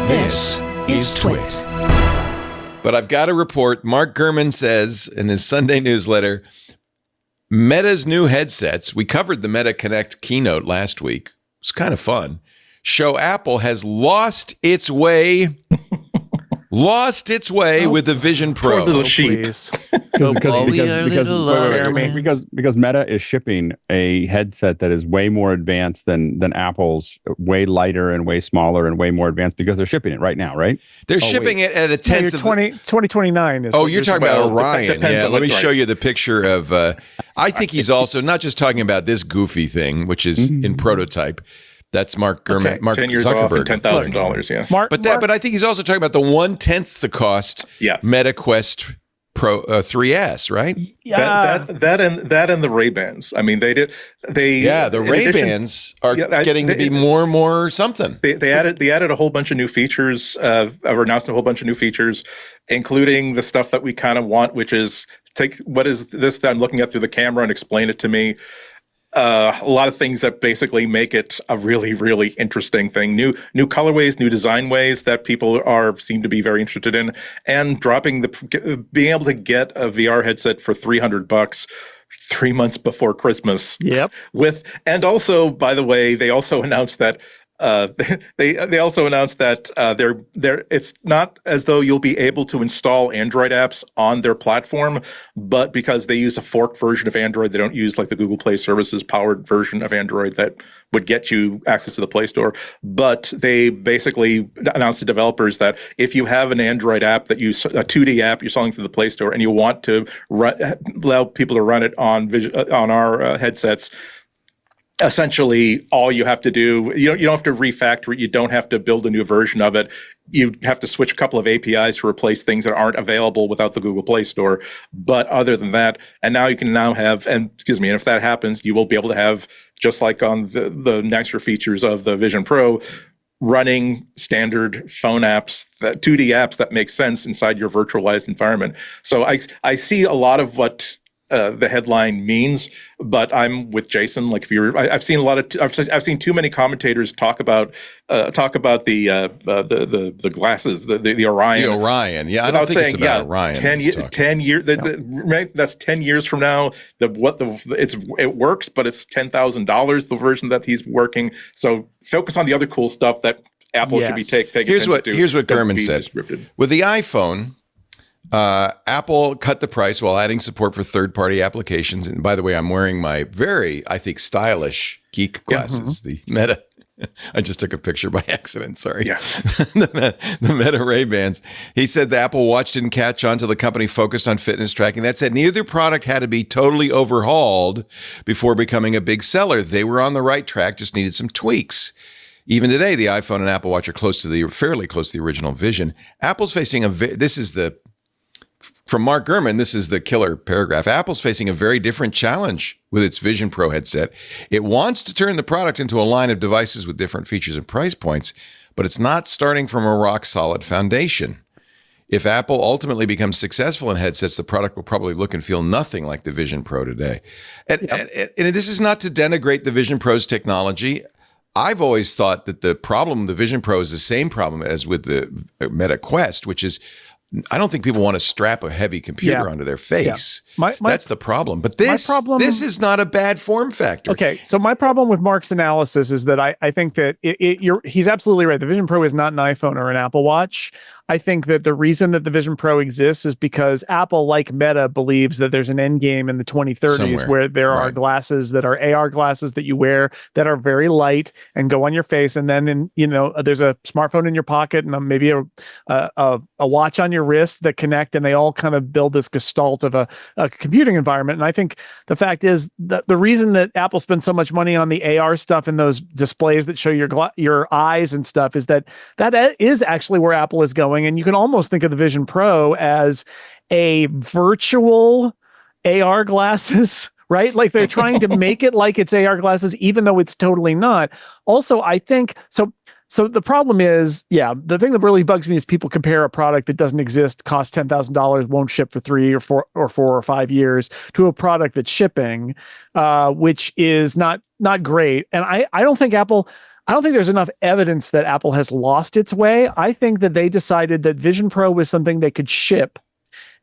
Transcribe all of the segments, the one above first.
This is TWiT. But I've got to report, Mark Gurman says in his Sunday newsletter, Meta's new headsets, we covered the Meta Connect keynote last week. It's kind of fun. Show Apple has lost its way with the Vision Pro. Poor little sheep. Because Meta is shipping a headset that is way more advanced than Apple's, way lighter and way smaller and way more advanced, because they're shipping it right now, right? They're shipping it at a tenth of 2029. You're talking about Orion. Yeah, let me show you the picture of, I think he's also not just talking about this goofy thing, which is in prototype. That's Mark Gurman, Okay. Mark 10 years Zuckerberg. off and $10,000, yeah. But I think he's also talking about the 1/10 the cost Meta Quest Pro 3S, right? Yeah. That and the Ray-Bans. I mean, the Ray-Bans are getting to be more and more something. They added a whole bunch of new features, or announced a whole bunch of new features, including the stuff that we kind of want, which is take what is this that I'm looking at through the camera and explain it to me. A lot of things that basically make it a really, really interesting thing. New colorways, new design ways that people seem to be very interested in, and being able to get a VR headset for $300 3 months before Christmas. Yep. And also, by the way, they also announced that they also announced that it's not as though you'll be able to install Android apps on their platform, but because they use a forked version of Android, they don't use like the Google Play Services powered version of Android that would get you access to the Play Store. But they basically announced to developers that if you have an Android app a 2D app you're selling through the Play Store, and you want to allow people to run it on our headsets, essentially all you have to do, you don't have to refactor it, you don't have to build a new version of it, you have to switch a couple of APIs to replace things that aren't available without the Google Play Store. But other than that, and if that happens, you will be able to have, just like on the nicer features of the Vision Pro, running standard phone apps, that 2D apps that make sense inside your virtualized environment. So I see a lot of what the headline means, but I'm with Jason. Like, I've seen I've seen too many commentators talk about the glasses, the Orion. The Orion, yeah. I don't think it's about Orion. 10 years. That's 10 years from now. It works, but it's $10,000 the version that he's working. So focus on the other cool stuff that Apple should be taking. Here's what Gurman said. With the iPhone, Apple cut the price while adding support for third-party applications. And by the way, I'm wearing my very, I think, stylish geek glasses, the Meta. I just took a picture by accident. Sorry. Yeah. the Meta Ray-Bans. He said the Apple Watch didn't catch on till the company focused on fitness tracking. That said, neither product had to be totally overhauled before becoming a big seller. They were on the right track, just needed some tweaks. Even today, the iPhone and Apple Watch are fairly close to the original Vision. Apple's facing from Mark Gurman, this is the killer paragraph. Apple's facing a very different challenge with its Vision Pro headset. It wants to turn the product into a line of devices with different features and price points, but it's not starting from a rock-solid foundation. If Apple ultimately becomes successful in headsets, the product will probably look and feel nothing like the Vision Pro today. And this is not to denigrate the Vision Pro's technology. I've always thought that the problem with the Vision Pro is the same problem as with the Meta Quest, which is I don't think people want to strap a heavy computer onto their face. That's the problem. But this is not a bad form factor. Okay, so my problem with Mark's analysis is that I think that he's absolutely right. The Vision Pro is not an iPhone or an Apple Watch. I think that the reason that the Vision Pro exists is because Apple, like Meta, believes that there's an end game in the 2030s where there are glasses that are AR glasses that you wear that are very light and go on your face, and then there's a smartphone in your pocket and maybe a watch on your wrist that connect, and they all kind of build this gestalt of a computing environment. And I think the fact is that the reason that Apple spends so much money on the AR stuff and those displays that show your eyes and stuff is that is actually where Apple is going. And you can almost think of the Vision Pro as a virtual AR glasses, right? Like they're trying to make it like it's AR glasses, even though it's totally not. Also, I think so. So the problem is, the thing that really bugs me is people compare a product that doesn't exist, costs $10,000, won't ship for 3 or 4 or 5 years, to a product that's shipping, which is not great. And I don't think Apple. I don't think there's enough evidence that Apple has lost its way. I think that they decided that Vision Pro was something they could ship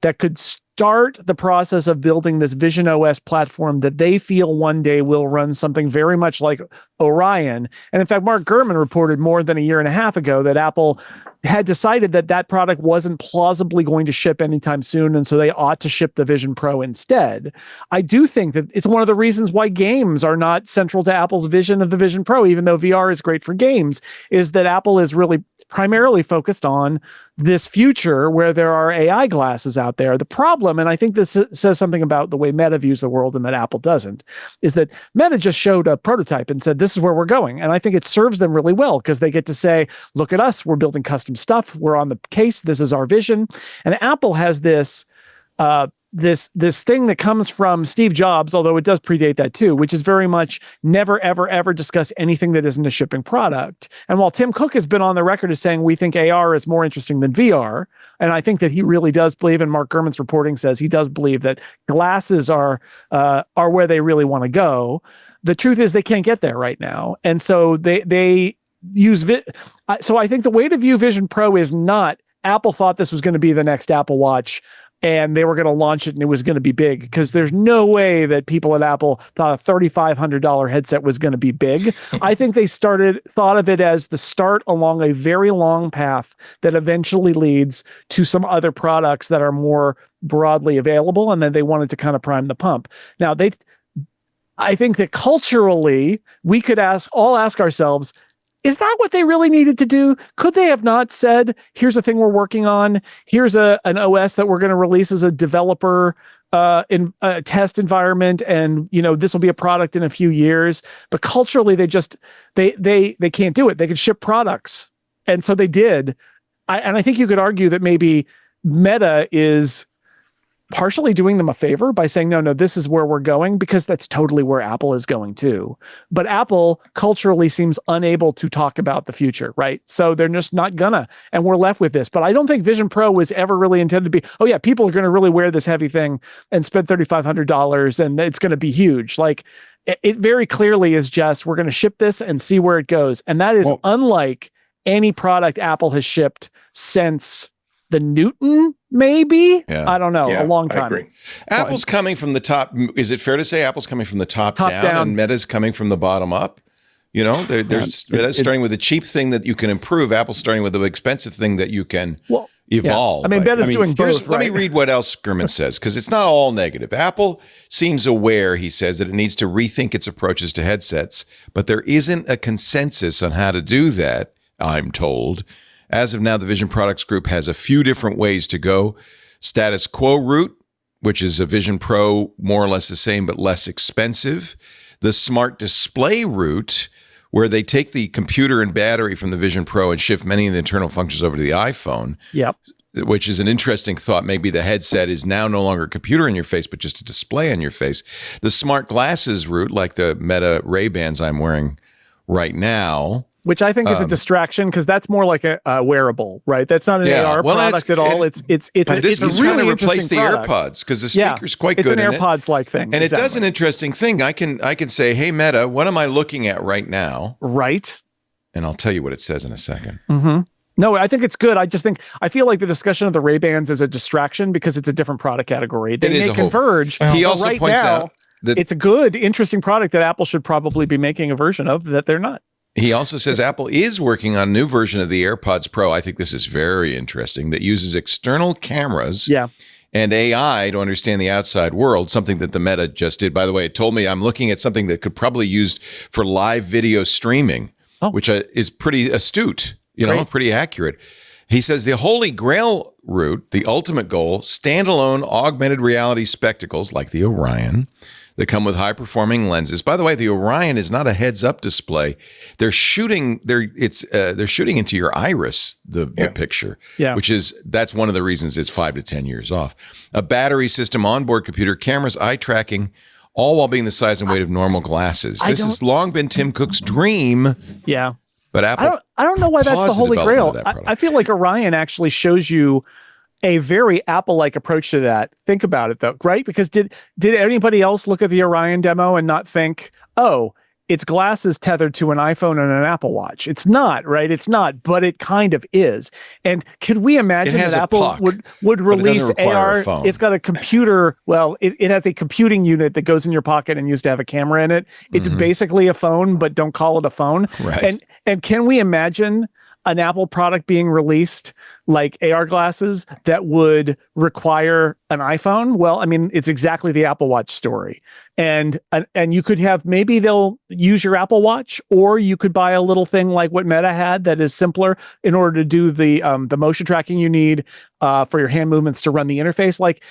that could start the process of building this Vision OS platform that they feel one day will run something very much like Orion. And in fact, Mark Gurman reported more than a year and a half ago that Apple had decided that that product wasn't plausibly going to ship anytime soon, and so they ought to ship the Vision Pro instead. I do think that it's one of the reasons why games are not central to Apple's vision of the Vision Pro, even though VR is great for games, is that Apple is really primarily focused on this future where there are AI glasses out there. The problem, and I think this says something about the way Meta views the world and that Apple doesn't, is that Meta just showed a prototype and said, this is where we're going. And I think it serves them really well because they get to say, look at us, we're building custom stuff, we're on the case, this is our vision. And Apple has this this thing that comes from Steve Jobs, although it does predate that too, which is very much never, ever, ever discuss anything that isn't a shipping product. And while Tim Cook has been on the record as saying we think AR is more interesting than VR, and I think that he really does believe, and Mark Gurman's reporting says he does believe that glasses are where they really want to go. The truth is they can't get there right now, and so they use so I think the way to view Vision Pro is not Apple thought this was going to be the next Apple Watch and they were going to launch it and it was going to be big, because there's no way that people at Apple thought a $3,500 headset was going to be big. I think they thought of it as the start along a very long path that eventually leads to some other products that are more broadly available, and then they wanted to kind of prime the pump. Now, I think that culturally we could ask ourselves, is that what they really needed to do? Could they have not said, here's a thing we're working on, here's an OS that we're going to release as a developer in a test environment, and this will be a product in a few years? But culturally, they can't do it. They could ship products, and so they did. And I think you could argue that maybe Meta is partially doing them a favor by saying, no, this is where we're going, because that's totally where Apple is going too. But Apple culturally seems unable to talk about the future, right? So they're just not gonna, and we're left with this. But I don't think Vision Pro was ever really intended to be, oh yeah, people are going to really wear this heavy thing and spend $3,500 and it's going to be huge. Like, it very clearly is just, we're going to ship this and see where it goes. And that is unlike any product Apple has shipped since the Newton, maybe? Yeah. I don't know. A long time. I agree. Apple's coming from the top. Is it fair to say Apple's coming from the top down and Meta's coming from the bottom up? Meta's starting with a cheap thing that you can improve. Apple's starting with an expensive thing that you can evolve. Yeah. Meta's doing both. Let me read what else Gurman says, because it's not all negative. Apple seems aware, he says, that it needs to rethink its approaches to headsets, but there isn't a consensus on how to do that, I'm told. As of now, the Vision Products Group has a few different ways to go. Status quo route, which is a Vision Pro more or less the same but less expensive. The smart display route, where they take the computer and battery from the Vision Pro and shift many of the internal functions over to the iPhone. Yep. Which is an interesting thought. Maybe the headset is now no longer a computer in your face, but just a display on your face. The smart glasses route, like the Meta Ray-Bans I'm wearing right now, which I think is a distraction, because that's more like a wearable, right? That's not an AR product at all. It's a really replace the product. AirPods, because the speaker's quite good. It's an AirPods-like thing, and it does an interesting thing. I can say, hey Meta, what am I looking at right now? Right. And I'll tell you what it says in a second. Mm-hmm. No, I think it's good. I feel like the discussion of the Ray-Bans is a distraction because it's a different product category. They may converge. He also points out that it's a good, interesting product that Apple should probably be making a version of that they're not. He also says Apple is working on a new version of the AirPods Pro. I think this is very interesting, that uses external cameras and AI to understand the outside world, something that the Meta just did. By the way, it told me I'm looking at something that could probably be used for live video streaming, which is pretty astute, pretty accurate. He says the Holy Grail route, the ultimate goal, standalone augmented reality spectacles like the Orion, that come with high-performing lenses. By the way, the Orion is not a heads-up display. They're shooting into your iris, the picture, that's one of the reasons it's 5 to 10 years off. A battery system, onboard computer, cameras, eye tracking, all while being the size and weight of normal glasses. This has long been Tim Cook's dream. Yeah. But Apple, I don't know why that's the Holy Grail. I feel like Orion actually shows you a very Apple-like approach to that. Think about it, though, right? Because did anybody else look at the Orion demo and not think, oh, it's glasses tethered to an iPhone and an Apple Watch. It's not, right? It's not, but it kind of is. And could we imagine that Apple would release AR? It's got a computer. Well, it has a computing unit that goes in your pocket and used to have a camera in it. It's basically a phone, but don't call it a phone. Right. And can we imagine an Apple product being released like AR glasses that would require an iPhone? Well, I mean, it's exactly the Apple Watch story. And you could have, maybe they'll use your Apple Watch, or you could buy a little thing like what Meta had that is simpler in order to do the motion tracking you need for your hand movements to run the interface. Like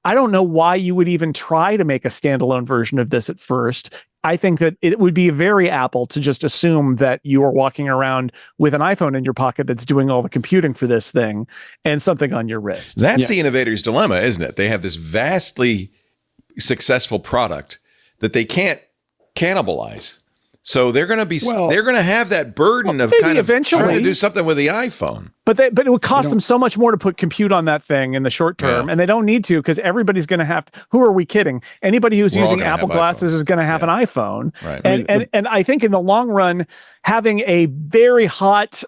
I don't know why you would even try to make a standalone version of this at first. I think that it would be very Apple to just assume that you are walking around with an iPhone in your pocket that's doing all the computing for this thing and something on your wrist. That's the innovator's dilemma, isn't it? They have this vastly successful product that they can't cannibalize. So they're going to be they're going to have that burden of kind of trying to do something with the iPhone. But it would cost them so much more to put compute on that thing in the short term, and they don't need to, because everybody's going to have to. Who are we kidding? Anybody who's using Apple glasses is going to have an iPhone, right? And I think in the long run, having a very hot,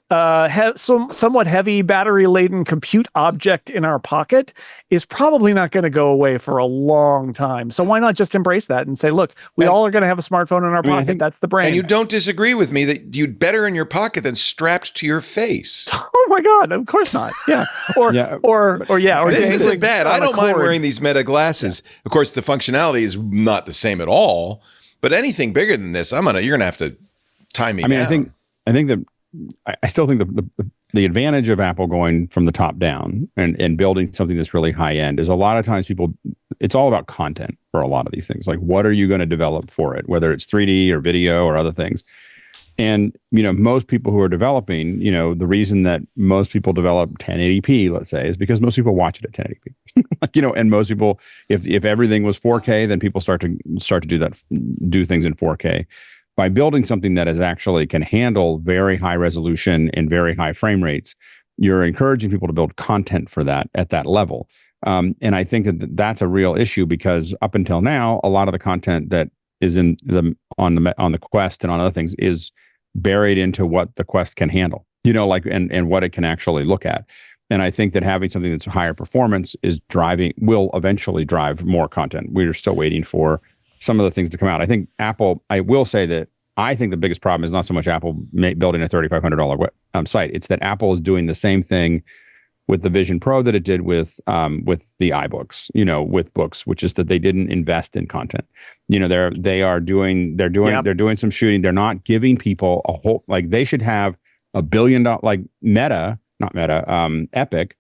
somewhat heavy battery laden compute object in our pocket is probably not going to go away for a long time. So why not just embrace that and say, look, we all are going to have a smartphone in our pocket. That's the brain. And you don't disagree with me that you'd better in your pocket than strapped to your face. Oh my God, of course not. Yeah. Or this isn't bad. I don't mind wearing these Meta glasses. Of course, the functionality is not the same at all, but anything bigger than this, you're gonna have to time me down. I still think the advantage of Apple going from the top down and building something that's really high end is a lot of times it's all about content for a lot of these things. Like, what are you going to develop for it, whether it's 3D or video or other things. And, most people who are developing, the reason that most people develop 1080p, let's say, is because most people watch it at 1080p. And most people, if everything was 4K, then people start to do things in 4K. By building something that is actually can handle very high resolution and very high frame rates, you're encouraging people to build content for that at that level. And I think that's a real issue, because up until now, a lot of the content that is on the Quest and on other things is buried into what the Quest can handle, and what it can actually look at. And I think that having something that's higher performance will eventually drive more content. We're still waiting for some of the things to come out. I think Apple, I will say that I think the biggest problem is not so much Apple building a $3,500 site. It's that Apple is doing the same thing with the Vision Pro that it did with the iBooks, with books, which is that they didn't invest in content. They're doing some shooting. They're not giving people a whole, like, they should have $1 billion, like Epic,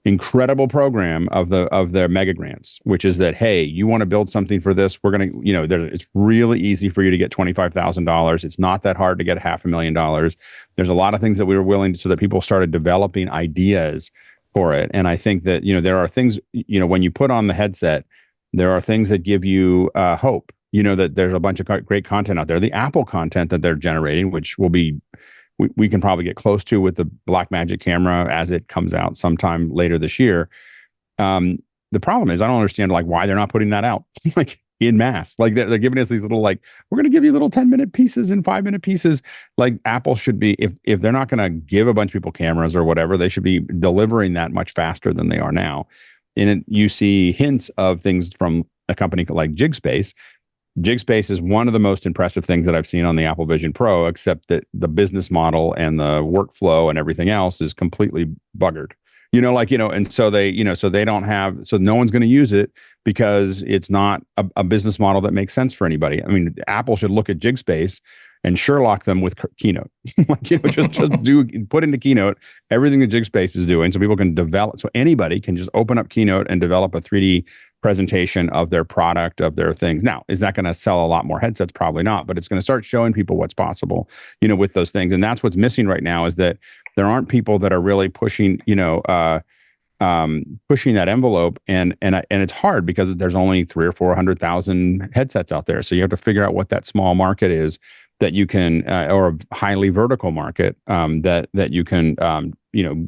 incredible program of their mega grants, which is that, hey, you want to build something for this, we're going to, it's really easy for you to get $25,000. It's not that hard to get $500,000. There's a lot of things that we were willing to, so that people started developing ideas for it. And I think that, there are things, when you put on the headset, there are things that give you hope, that there's a bunch of great content out there. The Apple content that they're generating, which will be, we can probably get close to with the Blackmagic camera as it comes out sometime later this year. The problem is, I don't understand why they're not putting that out in mass. Like, they're giving us these little, we're going to give you little 10-minute pieces and 5-minute pieces. Like, Apple should be, if they're not going to give a bunch of people cameras or whatever, they should be delivering that much faster than they are now. And you see hints of things from a company like Jigspace. Jigspace is one of the most impressive things that I've seen on the Apple Vision Pro, except that the business model and the workflow and everything else is completely buggered. And so they don't have, so no one's going to use it because it's not a business model that makes sense for anybody. I mean, Apple should look at Jigspace and Sherlock them with Keynote. just put into Keynote everything that Jigspace is doing, so people can develop, so anybody can just open up Keynote and develop a 3D presentation of their product, of their things. Now, is that going to sell a lot more headsets? Probably not, but it's going to start showing people what's possible, with those things. And that's what's missing right now, is that there aren't people that are really pushing, pushing that envelope. And it's hard because there's only 300,000 or 400,000 headsets out there. So you have to figure out what that small market is that you can, or a highly vertical market that you can,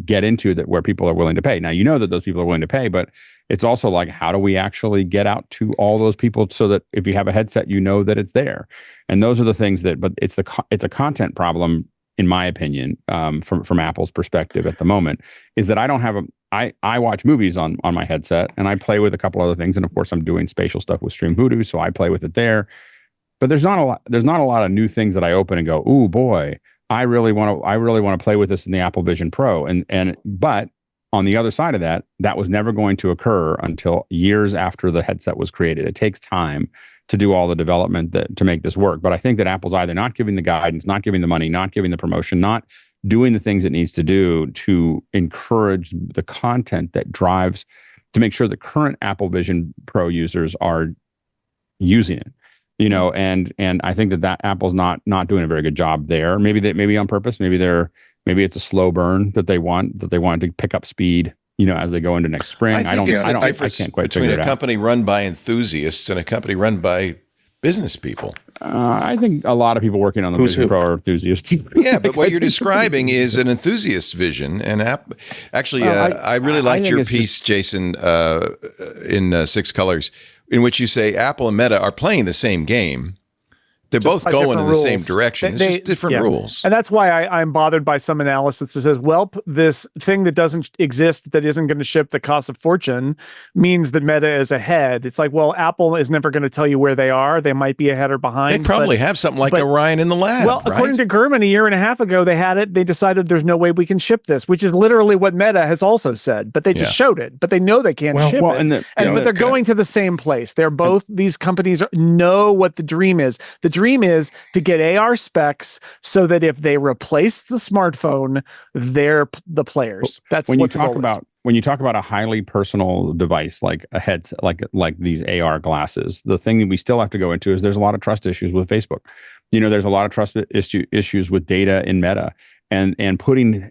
get into, that where people are willing to pay. Now, that those people are willing to pay, but it's also like, how do we actually get out to all those people so that if you have a headset, that it's there? And those are the things but it's a content problem, in my opinion, from Apple's perspective at the moment, is that I don't have I watch movies on my headset, and I play with a couple other things, and of course I'm doing spatial stuff with Stream Voodoo, so I play with it there. But there's not a lot of new things that I open and go, "Ooh boy, I really want to play with this in the Apple Vision Pro." But on the other side of that, that was never going to occur until years after the headset was created. It takes time to do all the development to make this work. But I think that Apple's either not giving the guidance, not giving the money, not giving the promotion, not doing the things it needs to do to encourage the content that drives, to make sure the current Apple Vision Pro users are using it. And I think that Apple's not doing a very good job there. Maybe on purpose. Maybe it's a slow burn that they want to pick up speed, as they go into next spring. I can't quite figure it out. Between a company run by enthusiasts and a company run by business people. I think a lot of people working on the Vision Pro are enthusiasts. Yeah, but what you're describing is an enthusiast vision. And I really liked your piece, Jason, in 6 Colors, in which you say Apple and Meta are playing the same game. They're both going in the same direction. It's just different rules. And that's why I'm bothered by some analysis that says, well, this thing that doesn't exist, that isn't going to ship, that costs a fortune, means that Meta is ahead. It's like, well, Apple is never going to tell you where they are. They might be ahead or behind. They probably have something like Orion in the lab. Well, according to Gurman, a year and a half ago, they had it. They decided there's no way we can ship this, which is literally what Meta has also said. But they just showed it. But they know they can't ship it. But they're going to the same place. They're both, these companies know what the dream is. The dream is to get AR specs so that if they replace the smartphone, they're the players. That's when what you talk about a highly personal device like a headset, like these AR glasses. The thing that we still have to go into is there's a lot of trust issues with Facebook. There's a lot of trust issues with data in Meta, and putting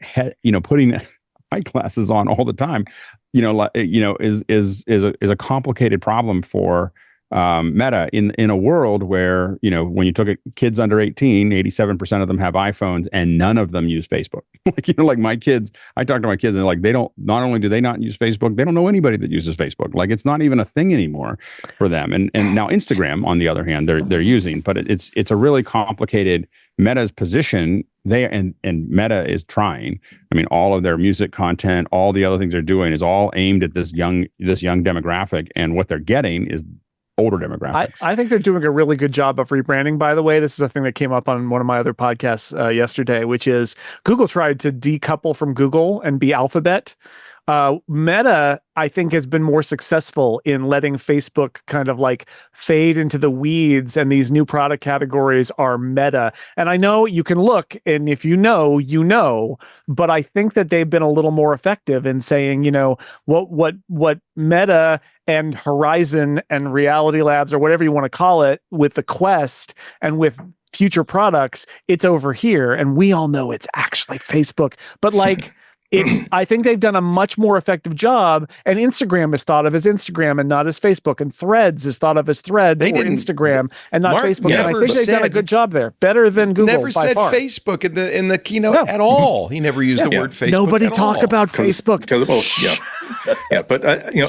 eyeglasses on all the time, is a complicated problem for Meta in a world where, when you took it, kids under 18, 87% of them have iPhones and none of them use Facebook. Like my kids, I talk to my kids and they're like, not only do they not use Facebook, they don't know anybody that uses Facebook. Like it's not even a thing anymore for them. And now Instagram, on the other hand, they're using, but it's a really complicated Meta's position. And Meta is trying. I mean, all of their music content, all the other things they're doing is all aimed at this young demographic. And what they're getting is older demographics. I think they're doing a really good job of rebranding, by the way. This is a thing that came up on one of my other podcasts yesterday, which is Google tried to decouple from Google and be Alphabet. Meta, I think, has been more successful in letting Facebook kind of like fade into the weeds, and these new product categories are Meta. And I know you can look, and if you know, but I think that they've been a little more effective in saying, what Meta and Horizon and Reality Labs, or whatever you want to call it, with the Quest and with future products, it's over here, and we all know it's actually Facebook. But like, I think they've done a much more effective job, and Instagram is thought of as Instagram and not as Facebook, and Threads is thought of as Threads or Instagram and not Facebook. And I think they've done a good job there, better than Google. Never said far. Facebook in the keynote at all. He never used the word Facebook. Nobody talk about Facebook. But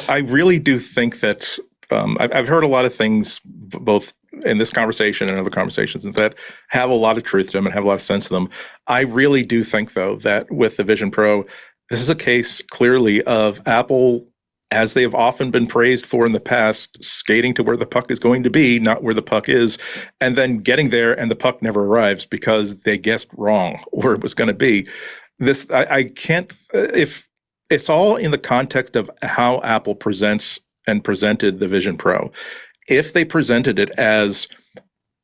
I really do think that I've heard a lot of things, both in this conversation and other conversations, that have a lot of truth to them and have a lot of sense to them. I really do think, though, that with the Vision Pro, this is a case clearly of Apple, as they have often been praised for in the past, skating to where the puck is going to be, not where the puck is, and then getting there and the puck never arrives because they guessed wrong where it was going to be. This, I can't, if it's all in the context of how Apple presents and presented the Vision Pro. If they presented it as,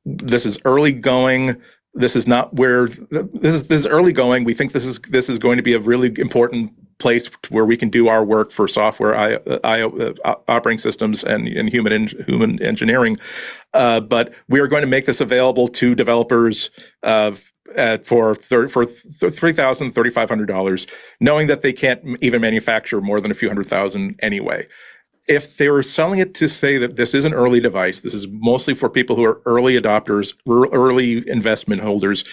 this is early going, this is not where this is early going. We think this is going to be a really important place where we can do our work for software, operating systems, and human engineering. But we are going to make this available to developers for $3,000, $3,500, knowing that they can't even manufacture more than a few $100,000 anyway. if they were selling it to say that this is an early device, this is mostly for people who are early adopters, early investment holders,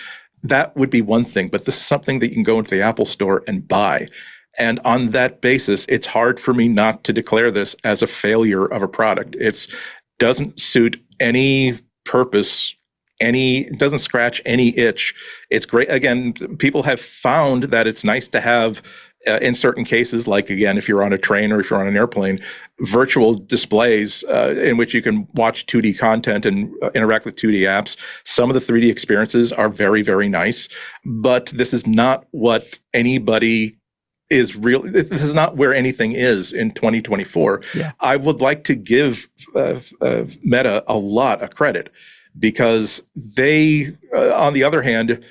that would be one thing. But this is something that you can go into the Apple Store and buy. And on that basis, it's hard for me not to declare this as a failure of a product. It doesn't suit any purpose. It doesn't scratch any itch. It's great. Again, people have found that it's nice to have, in certain cases, like, again, if you're on a train or if you're on an airplane, virtual displays in which you can watch 2D content and interact with 2D apps. Some of the 3D experiences are very, very nice, but this is not what anybody is real. This is not where anything is in 2024. Yeah. I would like to give Meta a lot of credit, because they, on the other hand,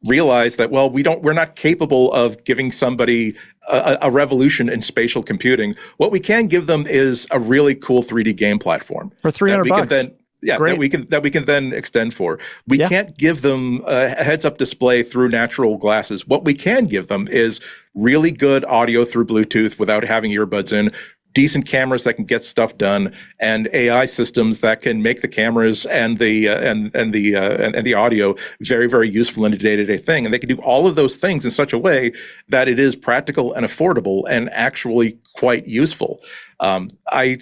realize that, well, we're not capable of giving somebody a revolution in spatial computing. What we can give them is a really cool 3D game platform for $300. That we can then extend for. We can't give them a heads-up display through natural glasses. What we can give them is really good audio through Bluetooth without having earbuds in, decent cameras that can get stuff done, and AI systems that can make the cameras and the audio very, very useful in a day-to-day thing. And they can do all of those things in such a way that it is practical and affordable and actually quite useful. What I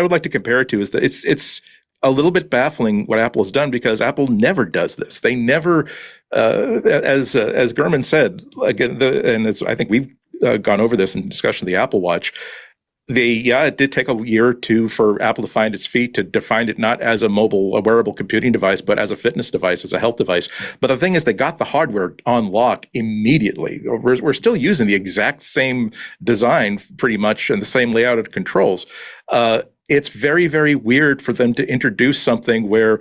would like to compare it to is that it's a little bit baffling what Apple has done, because Apple never does this. They never, as Gurman said, again, I think we've gone over this in discussion of the Apple Watch. It did take a year or two for Apple to find its feet, to define it not as a wearable computing device, but as a fitness device, as a health device. But the thing is, they got the hardware on lock immediately. We're still using the exact same design, pretty much, and the same layout of controls. It's very, very weird for them to introduce something where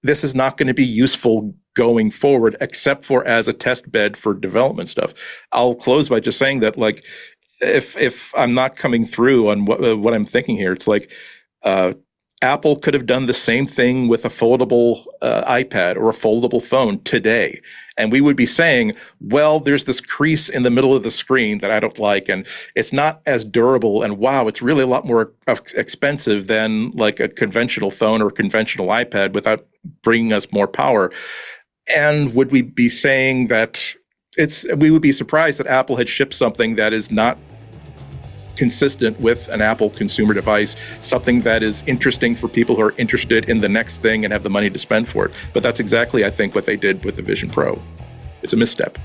this is not going to be useful going forward, except for as a test bed for development stuff. I'll close by just saying that, like, if I'm not coming through on what I'm thinking here, it's like Apple could have done the same thing with a foldable iPad or a foldable phone today, and we would be saying, well, there's this crease in the middle of the screen that I don't like, and it's not as durable, and wow, it's really a lot more expensive than like a conventional phone or a conventional iPad without bringing us more power. And would we be saying that we would be surprised that Apple had shipped something that is not consistent with an Apple consumer device, something that is interesting for people who are interested in the next thing and have the money to spend for it. But that's exactly, I think, what they did with the Vision Pro. It's a misstep.